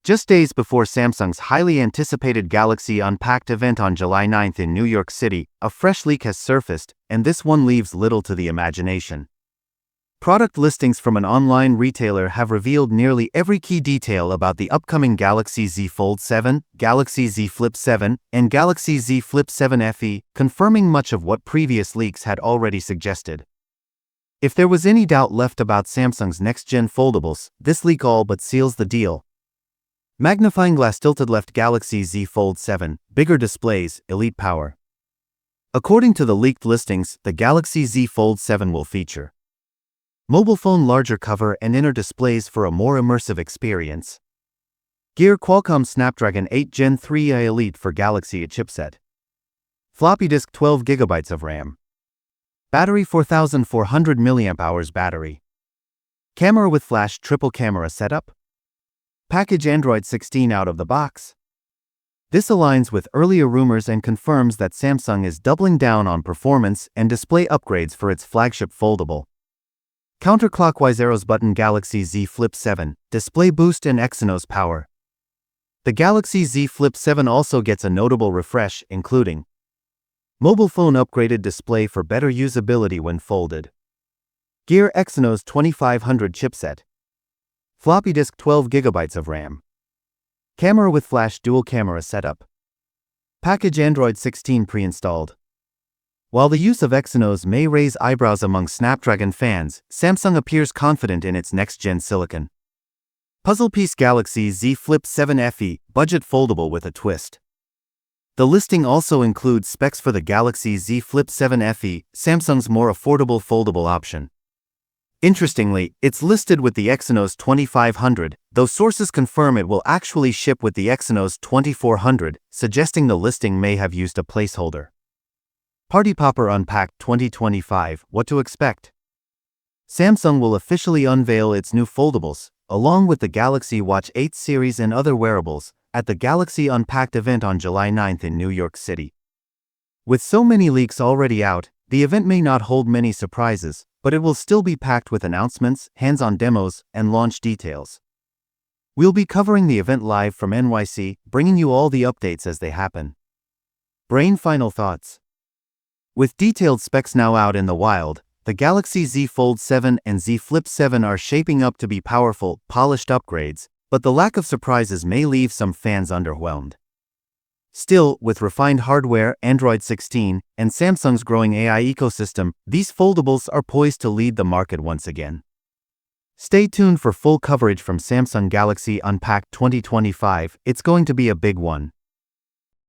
Just days before Samsung's highly anticipated Galaxy Unpacked event on July 9th in New York City, a fresh leak has surfaced, and this one leaves little to the imagination. Product listings from an online retailer have revealed nearly every key detail about the upcoming Galaxy Z Fold 7, Galaxy Z Flip 7, and Galaxy Z Flip 7 FE, confirming much of what previous leaks had already suggested. If there was any doubt left about Samsung's next-gen foldables, this leak all but seals the deal. Magnifying glass tilted left Galaxy Z Fold 7, bigger displays, elite power. According to the leaked listings, the Galaxy Z Fold 7 will feature mobile phone larger cover and inner displays for a more immersive experience. Gear Qualcomm Snapdragon 8 Gen 3 Elite for Galaxy chipset. Floppy disk 12 GB of RAM. Battery 4400 mAh battery. Camera with flash triple camera setup. Package Android 16 out of the box. This aligns with earlier rumors and confirms that Samsung is doubling down on performance and display upgrades for its flagship foldable. Counterclockwise arrows button Galaxy Z Flip 7, display boost and Exynos power. The Galaxy Z Flip 7 also gets a notable refresh, including mobile phone upgraded display for better usability when folded. Gear Exynos 2500 chipset. Floppy disk 12 GB of RAM. Camera with flash dual camera setup. Package Android 16 pre-installed. While the use of Exynos may raise eyebrows among Snapdragon fans, Samsung appears confident in its next-gen silicon. Puzzle piece Galaxy Z Flip 7 FE, budget foldable with a twist. The listing also includes specs for the Galaxy Z Flip 7 FE, Samsung's more affordable foldable option. Interestingly, it's listed with the Exynos 2500, though sources confirm it will actually ship with the Exynos 2400, suggesting the listing may have used a placeholder. Party Popper Unpacked 2025, what to expect? Samsung will officially unveil its new foldables, along with the Galaxy Watch 8 series and other wearables, at the Galaxy Unpacked event on July 9th in New York City. With so many leaks already out, the event may not hold many surprises, but it will still be packed with announcements, hands-on demos, and launch details. We'll be covering the event live from NYC, bringing you all the updates as they happen. Brain final thoughts. With detailed specs now out in the wild, the Galaxy Z Fold 7 and Z Flip 7 are shaping up to be powerful, polished upgrades, but the lack of surprises may leave some fans underwhelmed. Still, with refined hardware, Android 16, and Samsung's growing AI ecosystem, these foldables are poised to lead the market once again. Stay tuned for full coverage from Samsung Galaxy Unpacked 2025, it's going to be a big one.